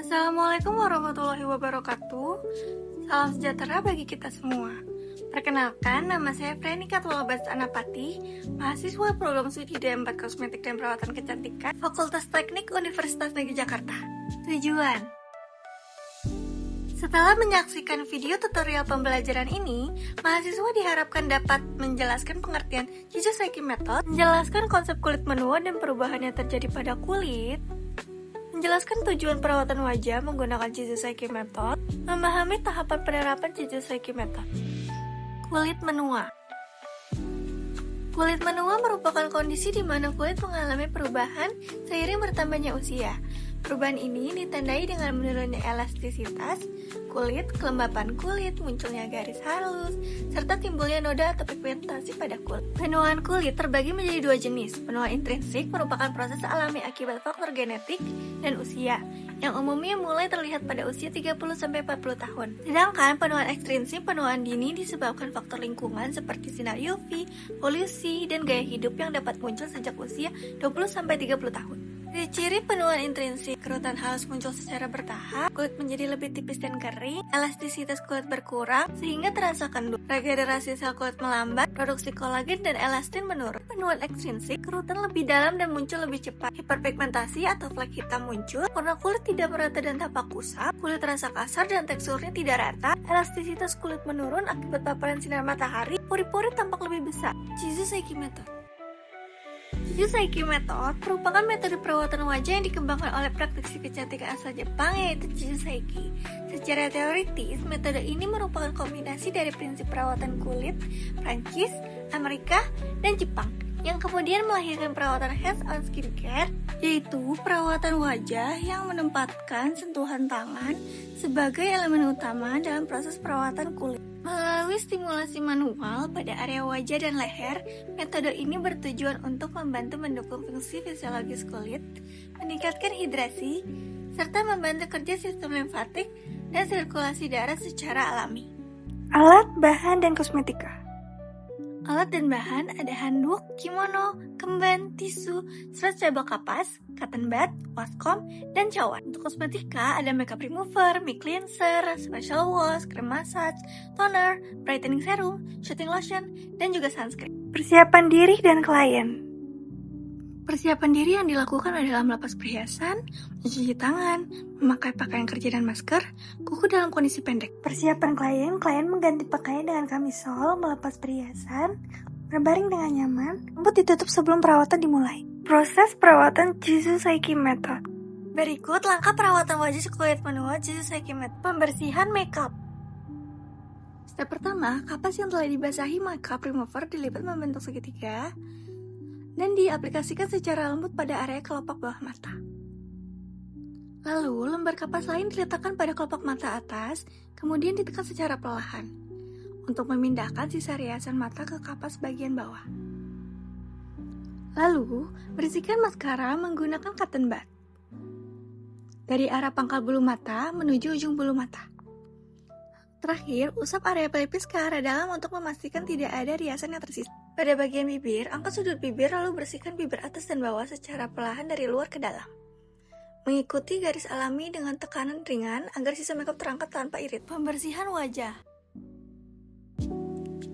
Assalamualaikum warahmatullahi wabarakatuh. Salam sejahtera bagi kita semua. Perkenalkan, nama saya Frenika Tulabas Anapati, mahasiswa program studi D4 Kosmetik dan Perawatan Kecantikan, Fakultas Teknik Universitas Negeri Jakarta. Tujuan: setelah menyaksikan video tutorial pembelajaran ini, mahasiswa diharapkan dapat menjelaskan pengertian Chizu-Seiki Method, menjelaskan konsep kulit menua dan perubahan yang terjadi pada kulit, menjelaskan tujuan perawatan wajah menggunakan Chizu-Seiki Method, memahami tahapan penerapan Chizu-Seiki Method. Kulit menua. Kulit menua merupakan kondisi di mana kulit mengalami perubahan seiring bertambahnya usia. Perubahan ini ditandai dengan menurunnya elastisitas kulit, kelembapan kulit, munculnya garis halus, serta timbulnya noda atau pigmentasi pada kulit. Penuaan kulit terbagi menjadi dua jenis. Penuaan intrinsik merupakan proses alami akibat faktor genetik dan usia, yang umumnya mulai terlihat pada usia 30-40 tahun. Sedangkan penuaan ekstrinsik, penuaan dini disebabkan faktor lingkungan seperti sinar UV, polusi, dan gaya hidup yang dapat muncul sejak usia 20-30 tahun. Ciri penuaan intrinsik: kerutan halus muncul secara bertahap, kulit menjadi lebih tipis dan kering, elastisitas kulit berkurang sehingga terasa kendur, regenerasi sel kulit melambat, produksi kolagen dan elastin menurun. Penuaan ekstrinsik: kerutan lebih dalam dan muncul lebih cepat, hiperpigmentasi atau flek hitam muncul, warna kulit tidak merata dan tampak kusam, kulit terasa kasar dan teksturnya tidak rata, elastisitas kulit menurun akibat paparan sinar matahari, pori-pori tampak lebih besar. Chizu-Seiki Method. Chizu-Seiki Method merupakan metode perawatan wajah yang dikembangkan oleh praktisi kecantikan asal Jepang, yaitu Chizu-Seiki. Secara teoritis, metode ini merupakan kombinasi dari prinsip perawatan kulit Prancis, Amerika, dan Jepang, yang kemudian melahirkan perawatan hands-on skincare, yaitu perawatan wajah yang menempatkan sentuhan tangan sebagai elemen utama dalam proses perawatan kulit. Melalui stimulasi manual pada area wajah dan leher, metode ini bertujuan untuk membantu mendukung fungsi fisiologis kulit, meningkatkan hidrasi, serta membantu kerja sistem limfatik dan sirkulasi darah secara alami. Alat, bahan, dan kosmetika. Alat dan bahan ada handuk, kimono, kemban, tisu, serat cabang kapas, cotton bud, waskom, dan cawan. Untuk kosmetika ada makeup remover, mic cleanser, special wash, krim massage, toner, brightening serum, shooting lotion, dan juga sunscreen. Persiapan diri dan klien. Persiapan diri yang dilakukan adalah melepas perhiasan, mencuci tangan, memakai pakaian kerja dan masker, kuku dalam kondisi pendek. Persiapan klien mengganti pakaian dengan kamisol, melepas perhiasan, berbaring dengan nyaman, rambut ditutup sebelum perawatan dimulai. Proses perawatan Chizu-Seiki Method. Berikut langkah perawatan wajah kulit menua Chizu-Seiki Method. Pembersihan makeup. Step pertama, kapas yang telah dibasahi makeup remover dilipat membentuk segitiga dan diaplikasikan secara lembut pada area kelopak bawah mata. Lalu, lembar kapas lain diletakkan pada kelopak mata atas, kemudian ditekan secara perlahan untuk memindahkan sisa riasan mata ke kapas bagian bawah. Lalu, bersihkan maskara menggunakan cotton bud dari arah pangkal bulu mata menuju ujung bulu mata. Terakhir, usap area pelipis ke arah dalam untuk memastikan tidak ada riasan yang tersisa. Pada bagian bibir, angkat sudut bibir lalu bersihkan bibir atas dan bawah secara perlahan dari luar ke dalam. Mengikuti garis alami dengan tekanan ringan agar sisa makeup terangkat tanpa irit. Pembersihan wajah.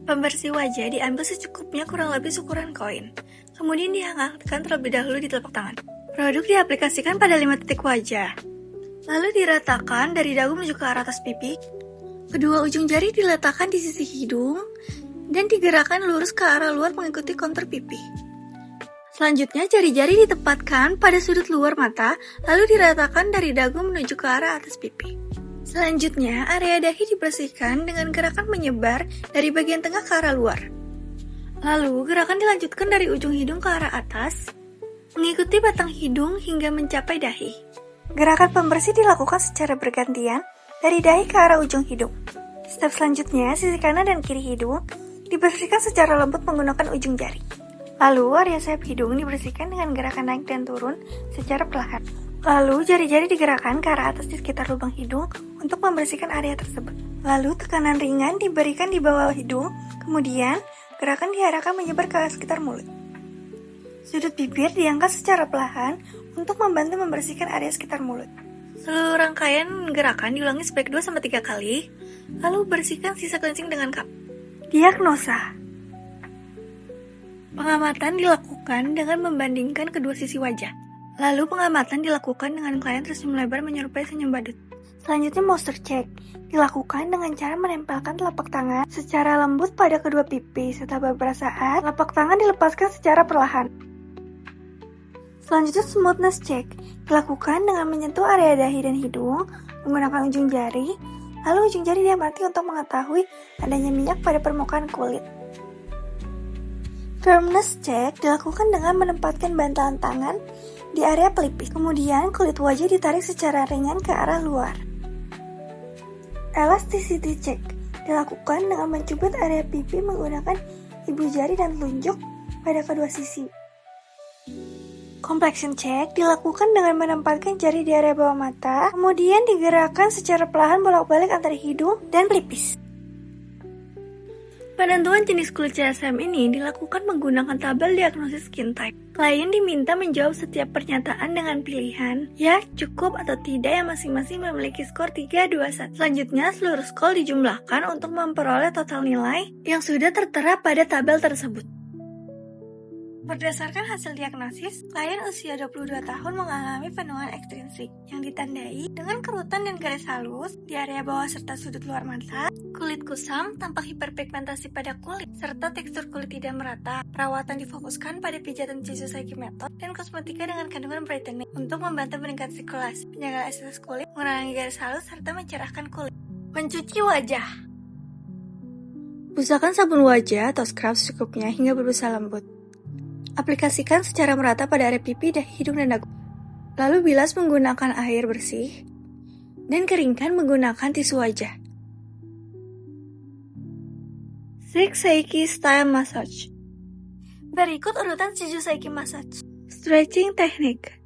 Pembersih wajah diambil secukupnya kurang lebih seukuran koin. Kemudian dihangatkan terlebih dahulu di telapak tangan. Produk diaplikasikan pada 5 titik wajah. Lalu diratakan dari dagu menuju ke arah atas pipi. Kedua ujung jari diletakkan di sisi hidung dan digerakkan lurus ke arah luar mengikuti kontur pipi. Selanjutnya, jari-jari ditempatkan pada sudut luar mata, lalu diratakan dari dagu menuju ke arah atas pipi. Selanjutnya, area dahi dibersihkan dengan gerakan menyebar dari bagian tengah ke arah luar. Lalu, gerakan dilanjutkan dari ujung hidung ke arah atas, mengikuti batang hidung hingga mencapai dahi. Gerakan pembersih dilakukan secara bergantian dari dahi ke arah ujung hidung. Step selanjutnya, sisi kanan dan kiri hidung dibersihkan secara lembut menggunakan ujung jari. Lalu, area sayap hidung dibersihkan dengan gerakan naik dan turun secara perlahan. Lalu, jari-jari digerakkan ke arah atas di sekitar lubang hidung untuk membersihkan area tersebut. Lalu, tekanan ringan diberikan di bawah hidung, kemudian gerakan diarahkan menyebar ke sekitar mulut. Sudut bibir diangkat secara perlahan untuk membantu membersihkan area sekitar mulut. Seluruh rangkaian gerakan diulangi sebanyak 2-3 kali, lalu bersihkan sisa cleansing dengan cup. Diagnosa. Pengamatan dilakukan dengan membandingkan kedua sisi wajah. Lalu pengamatan dilakukan dengan klien tersenyum lebar menyerupai senyum badut. Selanjutnya posture check dilakukan dengan cara menempelkan telapak tangan secara lembut pada kedua pipi. Setelah beberapa saat, telapak tangan dilepaskan secara perlahan. Selanjutnya smoothness check dilakukan dengan menyentuh area dahi dan hidung menggunakan ujung jari. Lalu ujung jari diamati untuk mengetahui adanya minyak pada permukaan kulit. Firmness check dilakukan dengan menempatkan bantalan tangan di area pelipis. Kemudian kulit wajah ditarik secara ringan ke arah luar. Elasticity check dilakukan dengan mencubit area pipi menggunakan ibu jari dan telunjuk pada kedua sisi. Complexion check dilakukan dengan menempatkan jari di area bawah mata, kemudian digerakkan secara perlahan bolak-balik antara hidung dan pelipis. Penentuan jenis kulit CSM ini dilakukan menggunakan tabel diagnosis skin type. Klien diminta menjawab setiap pernyataan dengan pilihan ya, cukup, atau tidak yang masing-masing memiliki skor 3, 2, 1. Selanjutnya, seluruh skor dijumlahkan untuk memperoleh total nilai yang sudah tertera pada tabel tersebut. Berdasarkan hasil diagnosis, klien usia 22 tahun mengalami penuaan ekstrinsik yang ditandai dengan kerutan dan garis halus di area bawah serta sudut luar mata, kulit kusam, tampak hiperpigmentasi pada kulit, serta tekstur kulit tidak merata. Perawatan difokuskan pada pijatan Chizusaiki Method dan kosmetika dengan kandungan brightening untuk membantu meningkatkan sirkulasi, menjaga estetis kulit, mengurangi garis halus, serta mencerahkan kulit. Mencuci wajah. Usahakan sabun wajah atau scrub secukupnya hingga berbusa lembut. Aplikasikan secara merata pada area pipi, dahi, hidung, dan dagu. Lalu bilas menggunakan air bersih dan keringkan menggunakan tisu wajah. Chizusaiki Style Massage. Berikut urutan Chizusaiki Massage. Stretching Technique.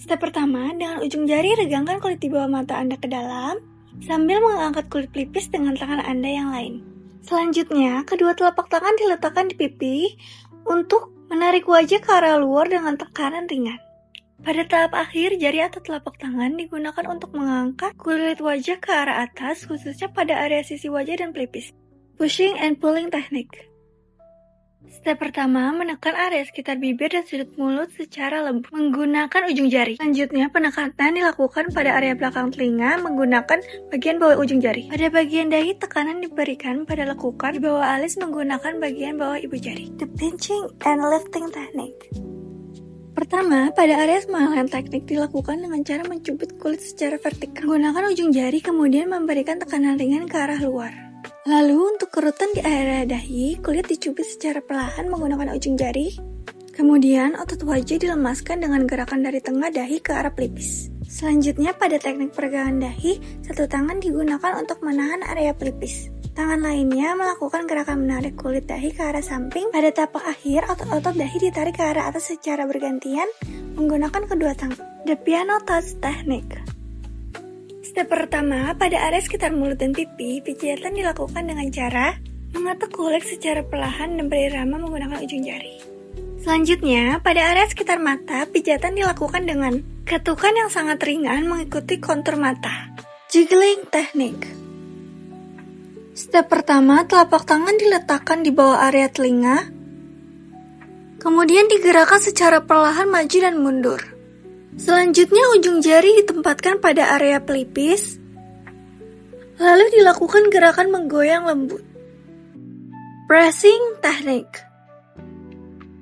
Step pertama, dengan ujung jari regangkan kulit di bawah mata Anda ke dalam sambil mengangkat kulit pelipis dengan tangan Anda yang lain. Selanjutnya, kedua telapak tangan diletakkan di pipi untuk menarik wajah ke arah luar dengan tekanan ringan. Pada tahap akhir, jari atau telapak tangan digunakan untuk mengangkat kulit wajah ke arah atas, khususnya pada area sisi wajah dan pelipis. Pushing and pulling technique. Step pertama, menekan area sekitar bibir dan sudut mulut secara lembut menggunakan ujung jari. Selanjutnya, penekanan dilakukan pada area belakang telinga menggunakan bagian bawah ujung jari. Pada bagian dahi, tekanan diberikan pada lekukan di bawah alis menggunakan bagian bawah ibu jari. The pinching and lifting technique. Pertama, pada area smile teknik dilakukan dengan cara mencubit kulit secara vertikal. Menggunakan ujung jari kemudian memberikan tekanan ringan ke arah luar. Lalu untuk kerutan di area dahi, kulit dicubit secara perlahan menggunakan ujung jari. Kemudian otot wajah dilemaskan dengan gerakan dari tengah dahi ke arah pelipis. Selanjutnya pada teknik peregangan dahi, satu tangan digunakan untuk menahan area pelipis. Tangan lainnya melakukan gerakan menarik kulit dahi ke arah samping. Pada tapak akhir, otot-otot dahi ditarik ke arah atas secara bergantian menggunakan kedua tangan. The piano touch technique. Step pertama, pada area sekitar mulut dan pipi, pijatan dilakukan dengan cara mengetuk kulit secara perlahan dan berirama menggunakan ujung jari. Selanjutnya, pada area sekitar mata, pijatan dilakukan dengan ketukan yang sangat ringan mengikuti kontur mata. Jiggling technique. Step pertama, telapak tangan diletakkan di bawah area telinga, kemudian digerakkan secara perlahan maju dan mundur. Selanjutnya ujung jari ditempatkan pada area pelipis, lalu dilakukan gerakan menggoyang lembut. Pressing technique.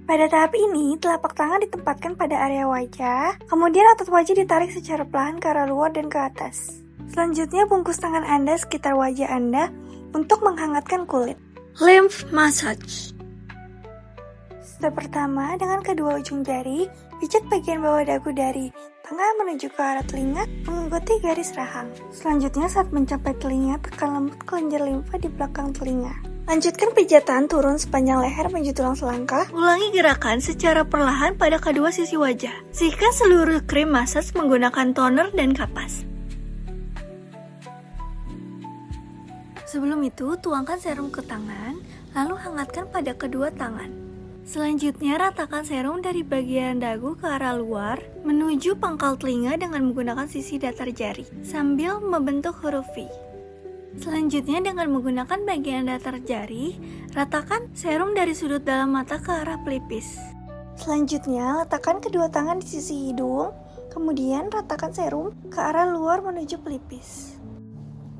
Pada tahap ini, telapak tangan ditempatkan pada area wajah, kemudian otot wajah ditarik secara perlahan ke arah luar dan ke atas. Selanjutnya, bungkus tangan Anda sekitar wajah Anda untuk menghangatkan kulit. Lymph massage. Step pertama, dengan kedua ujung jari, pijat bagian bawah dagu dari tengah menuju ke arah telinga mengikuti garis rahang. Selanjutnya, saat mencapai telinga, tekan lembut kelenjar limfa di belakang telinga. Lanjutkan pijatan turun sepanjang leher menuju tulang selangkah. Ulangi gerakan secara perlahan pada kedua sisi wajah. Sisihkan seluruh krim massage menggunakan toner dan kapas. Sebelum itu, tuangkan serum ke tangan, lalu hangatkan pada kedua tangan. Selanjutnya, ratakan serum dari bagian dagu ke arah luar menuju pangkal telinga dengan menggunakan sisi datar jari sambil membentuk huruf V. Selanjutnya, dengan menggunakan bagian datar jari, ratakan serum dari sudut dalam mata ke arah pelipis. Selanjutnya, letakkan kedua tangan di sisi hidung, kemudian ratakan serum ke arah luar menuju pelipis.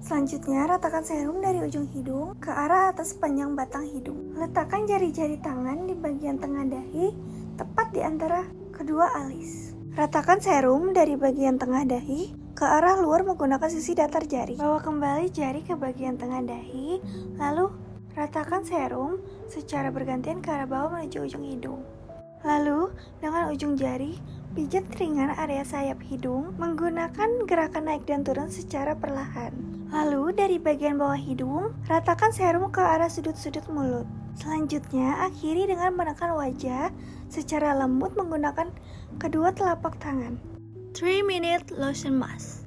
Selanjutnya, ratakan serum dari ujung hidung ke arah atas sepanjang batang hidung. Letakkan jari-jari tangan di bagian tengah dahi, tepat di antara kedua alis. Ratakan serum dari bagian tengah dahi ke arah luar menggunakan sisi datar jari. Bawa kembali jari ke bagian tengah dahi, lalu ratakan serum secara bergantian ke arah bawah menuju ujung hidung. Lalu, dengan ujung jari, pijat ringan area sayap hidung menggunakan gerakan naik dan turun secara perlahan. Lalu, dari bagian bawah hidung, ratakan serum ke arah sudut-sudut mulut. Selanjutnya, akhiri dengan menekan wajah secara lembut menggunakan kedua telapak tangan. 3-minute lotion mask.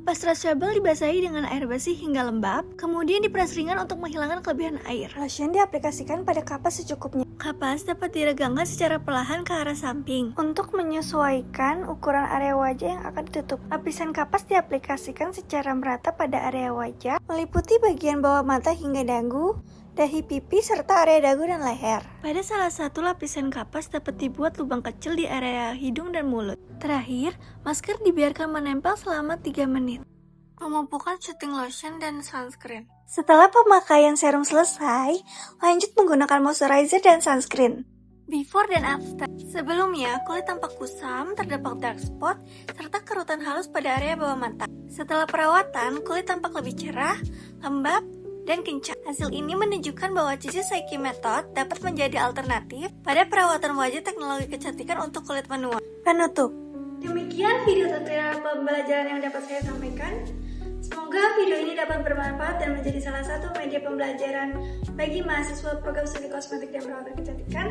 Kapas Trustable dibasahi dengan air bersih hingga lembab, kemudian diperas ringan untuk menghilangkan kelebihan air. Lotion diaplikasikan pada kapas secukupnya. Kapas dapat diregangkan secara perlahan ke arah samping untuk menyesuaikan ukuran area wajah yang akan ditutup. Lapisan kapas diaplikasikan secara merata pada area wajah, meliputi bagian bawah mata hingga dagu, dahi pipi, serta area dagu dan leher. Pada salah satu lapisan kapas dapat dibuat lubang kecil di area hidung dan mulut. Terakhir, masker dibiarkan menempel selama 3 menit. Pemupukan shooting lotion dan sunscreen. Setelah pemakaian serum selesai, lanjut menggunakan moisturizer dan sunscreen. Before dan after. Sebelumnya, kulit tampak kusam, terdapat dark spot, serta kerutan halus pada area bawah mata. Setelah perawatan, kulit tampak lebih cerah, lembab, dan kencang. Hasil ini menunjukkan bahwa CC Seiki Method dapat menjadi alternatif pada perawatan wajah teknologi kecantikan untuk kulit menua. Penutup. Demikian video tutorial pembelajaran yang dapat saya sampaikan. Semoga video ini dapat bermanfaat dan menjadi salah satu media pembelajaran bagi mahasiswa program studi kosmetik dan perawatan kecantikan.